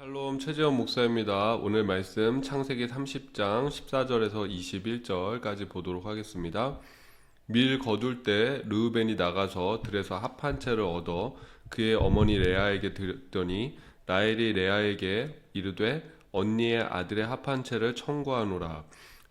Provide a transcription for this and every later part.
샬롬 최재원 목사입니다. 오늘 말씀 창세기 30장 14절에서 21절까지 보도록 하겠습니다. 밀 거둘 때 르우벤이 나가서 들에서 합 한 채를 얻어 그의 어머니 레아에게 드렸더니 라헬이 레아에게 이르되 언니의 아들의 합 한 채를 청구하노라.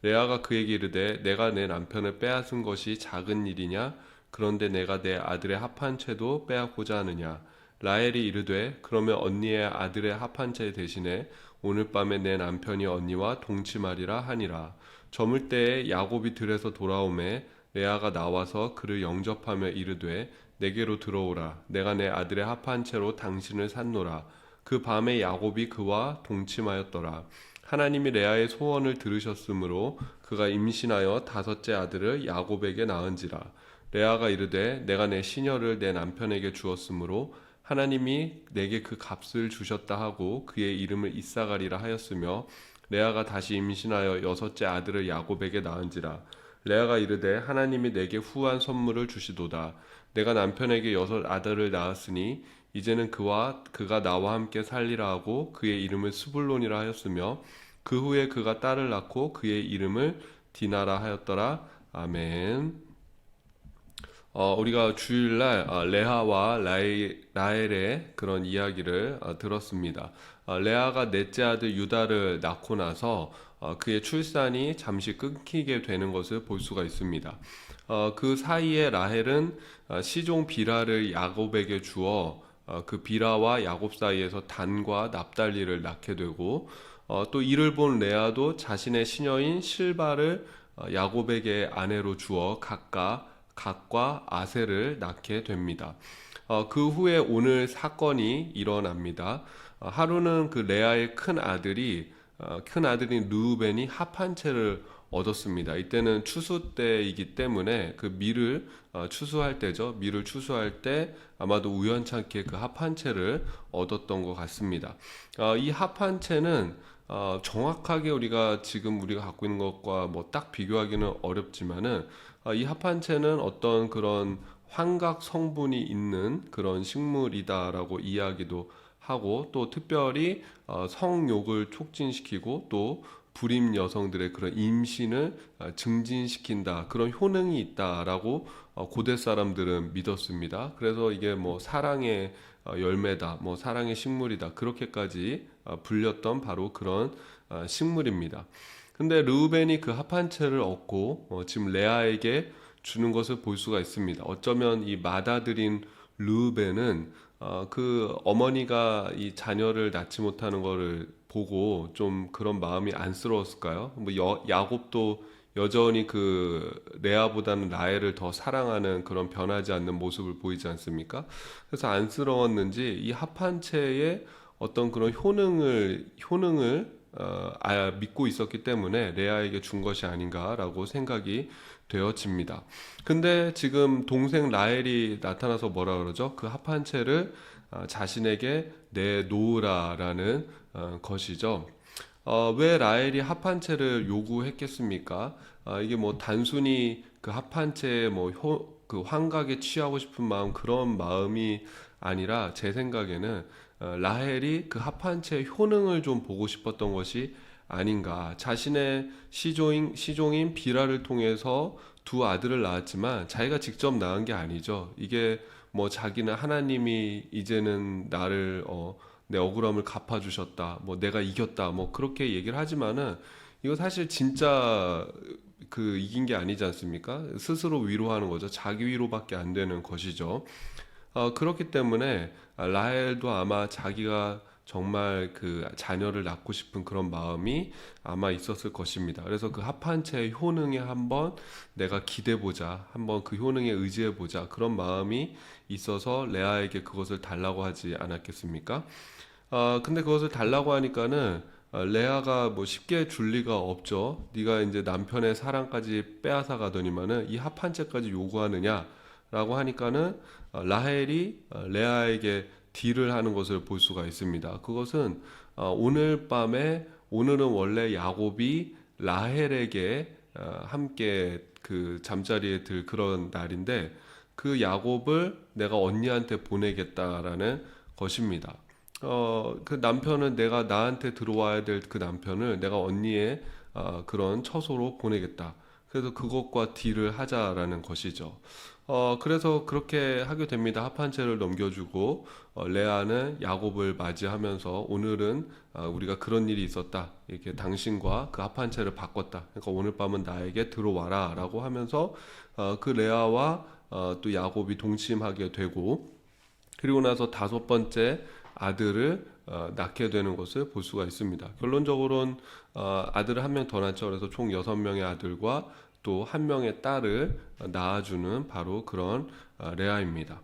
레아가 그에게 이르되 내가 내 남편을 빼앗은 것이 작은 일이냐? 그런데 내가 내 아들의 합 한 채도 빼앗고자 하느냐? 라헬이 이르되 그러면 언니의 아들의 합 한 채 대신에 오늘 밤에 내 남편이 언니와 동침하리라 하니라. 저물 때에 야곱이 들에서 돌아오매 레아가 나와서 그를 영접하며 이르되 내게로 들어오라. 내가 내 아들의 합 한 채로 당신을 샀노라. 그 밤에 야곱이 그와 동침하였더라. 하나님이 레아의 소원을 들으셨으므로 그가 임신하여 다섯째 아들을 야곱에게 낳은지라. 레아가 이르되 내가 내 시녀를 내 남편에게 주었으므로 하나님이 내게 그 값을 주셨다 하고 그의 이름을 이사가리라 하였으며 레아가 다시 임신하여 여섯째 아들을 야곱에게 낳은지라. 레아가 이르되 하나님이 내게 후한 선물을 주시도다. 내가 남편에게 여섯 아들을 낳았으니 이제는 그가 나와 함께 살리라 하고 그의 이름을 스불론이라 하였으며 그 후에 그가 딸을 낳고 그의 이름을 디나라 하였더라. 아멘. 우리가 주일날 레아와 라헬의 그런 이야기를 들었습니다. 레아가 넷째 아들 유다를 낳고 나서 그의 출산이 잠시 끊기게 되는 것을 볼 수가 있습니다. 그 사이에 라헬은 시종 비라를 야곱에게 주어 그 비라와 야곱 사이에서 단과 납달리를 낳게 되고 또 이를 본 레아도 자신의 시녀인 실바를 야곱에게 아내로 주어 각과 아셀을 낳게 됩니다. 그 후에 오늘 사건이 일어납니다. 하루는 그 레아의 큰 아들인 르우벤이 합 한 채를 얻었습니다. 이때는 추수 때이기 때문에 그 밀을 추수할 때죠. 밀을 추수할 때 아마도 우연찮게 그 합 한 채를 얻었던 것 같습니다. 이 합 한 채는 정확하게 지금 우리가 갖고 있는 것과 뭐 딱 비교하기는 어렵지만은 이 합 한 채는 어떤 그런 환각 성분이 있는 그런 식물이다라고 이야기도 하고 또 특별히 성욕을 촉진시키고 또 불임 여성들의 그런 임신을 증진시킨다 그런 효능이 있다라고 고대 사람들은 믿었습니다. 그래서 이게 뭐 사랑의 열매다, 뭐 사랑의 식물이다 그렇게까지 불렸던 바로 그런 식물입니다. 근데 르우벤이 그 합 한 채를 얻고 지금 레아에게 주는 것을 볼 수가 있습니다. 어쩌면 이 맏아들인 르우벤은 그 어머니가 이 자녀를 낳지 못하는 것을 보고 좀 그런 마음이 안쓰러웠을까요? 뭐 야곱도 여전히 그 레아보다는 라헬을 더 사랑하는 그런 변하지 않는 모습을 보이지 않습니까? 그래서 안쓰러웠는지 이 합 한 채의 어떤 그런 효능을 믿고 있었기 때문에 레아에게 준 것이 아닌가라고 생각이 되어집니다. 근데 지금 동생 라헬이 나타나서 뭐라 그러죠? 그 합 한 채를 자신에게 내놓으라라는 것이죠. 왜 라헬이 합 한 채를 요구했겠습니까? 이게 뭐 단순히 그 합 한 채의 그 환각에 취하고 싶은 마음 그런 마음이 아니라 제 생각에는 라헬이 그 합 한 채의 효능을 좀 보고 싶었던 것이 아닌가. 자신의 시종인 비라를 통해서 두 아들을 낳았지만 자기가 직접 낳은 게 아니죠. 이게 뭐 자기는 하나님이 이제는 내 억울함을 갚아주셨다. 뭐 내가 이겼다. 뭐 그렇게 얘기를 하지만은 이거 사실 진짜 그 이긴 게 아니지 않습니까? 스스로 위로하는 거죠. 자기 위로밖에 안 되는 것이죠. 그렇기 때문에 라헬도 아마 자기가 정말 그 자녀를 낳고 싶은 그런 마음이 아마 있었을 것입니다. 그래서 그 합 한 채의 효능에 한번 내가 기대보자, 한번 그 효능에 의지해보자 그런 마음이 있어서 레아에게 그것을 달라고 하지 않았겠습니까? 근데 그것을 달라고 하니까는 레아가 뭐 쉽게 줄 리가 없죠. 네가 이제 남편의 사랑까지 빼앗아 가더니만은 이 합 한 채까지 요구하느냐라고 하니까는 라헬이 레아에게 딜을 하는 것을 볼 수가 있습니다. 그것은 오늘은 원래 야곱이 라헬에게 함께 그 잠자리에 들 그런 날인데 그 야곱을 내가 언니한테 보내겠다라는 것입니다. 그 남편은 내가 나한테 들어와야 될 그 남편을 내가 언니의 그런 처소로 보내겠다. 그래서 그것과 딜을 하자라는 것이죠. 그래서 그렇게 하게 됩니다. 합한채를 넘겨주고 레아는 야곱을 맞이하면서 오늘은 우리가 그런 일이 있었다. 이렇게 당신과 그 합한채를 바꿨다. 그러니까 오늘 밤은 나에게 들어와라라고 하면서 그 레아와 또 야곱이 동침하게 되고 그리고 나서 다섯 번째 아들을 낳게 되는 것을 볼 수가 있습니다. 결론적으로는 아들을 한 명 더 낳죠. 그래서 총 6명의 아들과 또 한 명의 딸을 낳아주는 바로 그런 레아입니다.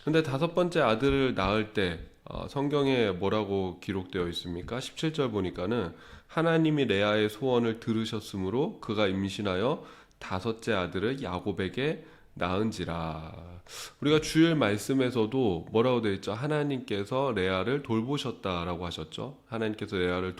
근데 다섯 번째 아들을 낳을 때 성경에 뭐라고 기록되어 있습니까? 17절 보니까는 하나님이 레아의 소원을 들으셨으므로 그가 임신하여 다섯째 아들을 야곱에게 낳은지라. 우리가 주일 말씀에서도 뭐라고 되어 있죠? 하나님께서 레아를 돌보셨다라고 하셨죠. 하나님께서 레아를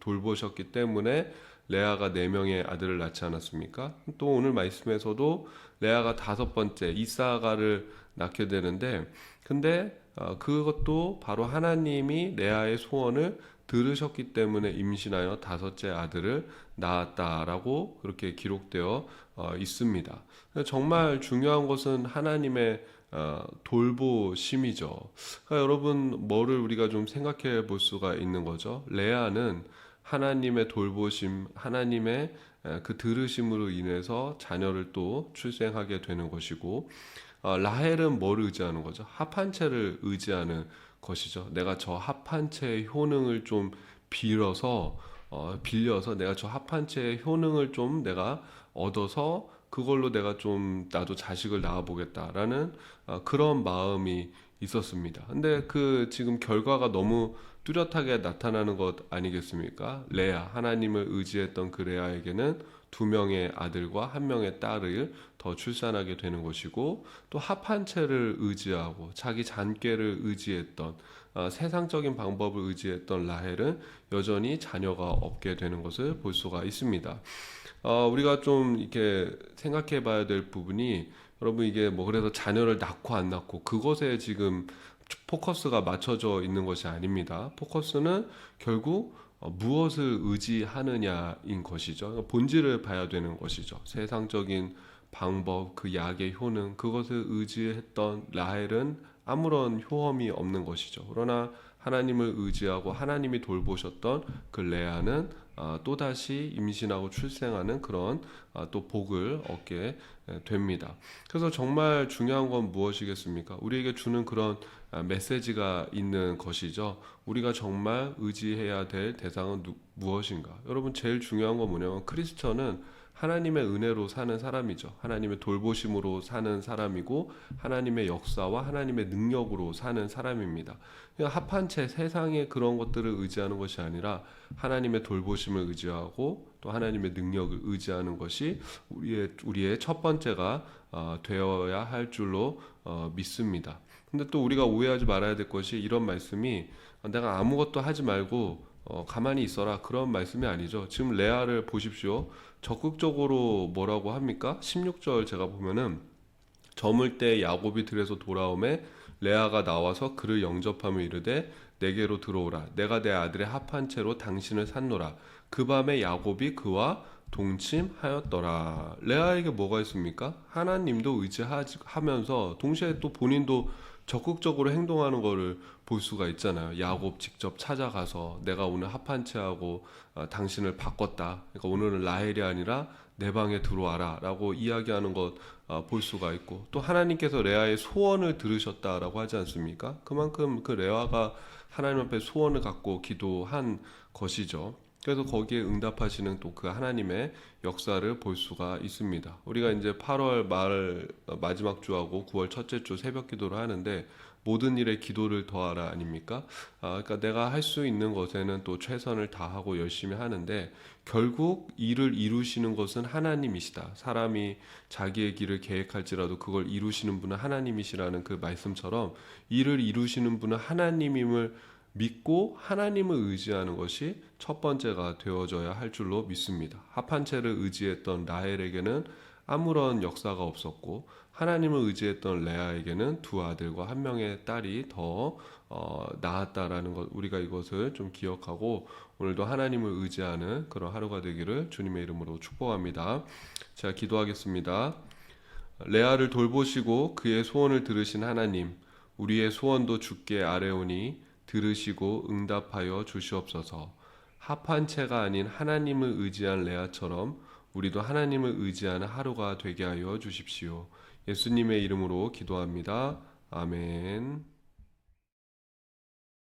돌보셨기 때문에 레아가 4명의 아들을 낳지 않았습니까? 또 오늘 말씀에서도 레아가 다섯 번째 이사가를 낳게 되는데 근데 그것도 바로 하나님이 레아의 소원을 들으셨기 때문에 임신하여 다섯째 아들을 낳았다라고 그렇게 기록되어 있습니다. 정말 중요한 것은 하나님의 돌보심이죠. 그러니까 여러분 뭐를 우리가 좀 생각해 볼 수가 있는 거죠. 레아는 하나님의 돌보심, 하나님의 그 들으심으로 인해서 자녀를 또 출생하게 되는 것이고 라헬은 뭐를 의지하는 거죠? 합한채를 의지하는 것이죠. 내가 저 합한채의 효능을 좀 빌려서 내가 저 합한채의 효능을 좀 내가 얻어서 그걸로 내가 좀 나도 자식을 낳아보겠다라는 그런 마음이 있었습니다. 근데 그 지금 결과가 너무 뚜렷하게 나타나는 것 아니겠습니까? 레아, 하나님을 의지했던 그 레아에게는 2명의 아들과 1명의 딸을 더 출산하게 되는 것이고 또 합한채를 의지하고 자기 잔꾀를 의지했던 세상적인 방법을 의지했던 라헬은 여전히 자녀가 없게 되는 것을 볼 수가 있습니다. 우리가 좀 이렇게 생각해 봐야 될 부분이 여러분 이게 뭐 그래서 자녀를 낳고 안 낳고 그것에 지금 포커스가 맞춰져 있는 것이 아닙니다. 포커스는 결국 무엇을 의지하느냐인 것이죠. 그러니까 본질을 봐야 되는 것이죠. 세상적인 방법, 그 약의 효능, 그것을 의지했던 라헬은 아무런 효험이 없는 것이죠. 그러나 하나님을 의지하고 하나님이 돌보셨던 그 레아는 또다시 임신하고 출생하는 그런 또 복을 얻게 됩니다. 그래서 정말 중요한 건 무엇이겠습니까? 우리에게 주는 그런 메시지가 있는 것이죠. 우리가 정말 의지해야 될 대상은 무엇인가? 여러분 제일 중요한 건 뭐냐면 크리스천은 하나님의 은혜로 사는 사람이죠. 하나님의 돌보심으로 사는 사람이고 하나님의 역사와 하나님의 능력으로 사는 사람입니다. 그냥 합한채 세상의 그런 것들을 의지하는 것이 아니라 하나님의 돌보심을 의지하고 또 하나님의 능력을 의지하는 것이 우리의 첫 번째가 되어야 할 줄로 믿습니다. 근데 또 우리가 오해하지 말아야 될 것이 이런 말씀이 내가 아무것도 하지 말고 가만히 있어라 그런 말씀이 아니죠. 지금 레아를 보십시오. 적극적으로 뭐라고 합니까? 16절 제가 보면은 저물 때 야곱이 들에서 돌아오매 레아가 나와서 그를 영접하며 이르되 내게로 들어오라. 내가 내 아들의 합한 채로 당신을 샀노라. 그 밤에 야곱이 그와 동침하였더라. 레아에게 뭐가 있습니까? 하나님도 의지하면서 동시에 또 본인도 적극적으로 행동하는 것을 볼 수가 있잖아요. 야곱 직접 찾아가서 내가 오늘 합한 채하고 당신을 바꿨다. 그러니까 오늘은 라헬이 아니라 내 방에 들어와라 라고 이야기하는 것 볼 수가 있고 또 하나님께서 레아의 소원을 들으셨다라고 하지 않습니까? 그만큼 그 레아가 하나님 앞에 소원을 갖고 기도한 것이죠. 그래서 거기에 응답하시는 또 그 하나님의 역사를 볼 수가 있습니다. 우리가 이제 8월 말 마지막 주하고 9월 첫째 주 새벽 기도를 하는데 모든 일에 기도를 더하라 아닙니까? 그러니까 내가 할 수 있는 것에는 또 최선을 다하고 열심히 하는데 결국 일을 이루시는 것은 하나님이시다. 사람이 자기의 길을 계획할지라도 그걸 이루시는 분은 하나님이시라는 그 말씀처럼 일을 이루시는 분은 하나님임을 믿고 하나님을 의지하는 것이 첫 번째가 되어져야 할 줄로 믿습니다. 합한 채를 의지했던 라헬에게는 아무런 역사가 없었고 하나님을 의지했던 레아에게는 두 아들과 한 명의 딸이 더 낳았다라는 것, 우리가 이것을 좀 기억하고 오늘도 하나님을 의지하는 그런 하루가 되기를 주님의 이름으로 축복합니다. 제가 기도하겠습니다. 레아를 돌보시고 그의 소원을 들으신 하나님, 우리의 소원도 주께 아뢰오니 들으시고 응답하여 주시옵소서. 합한 채가 아닌 하나님을 의지한 레아처럼 우리도 하나님을 의지하는 하루가 되게 하여 주십시오. 예수님의 이름으로 기도합니다. 아멘.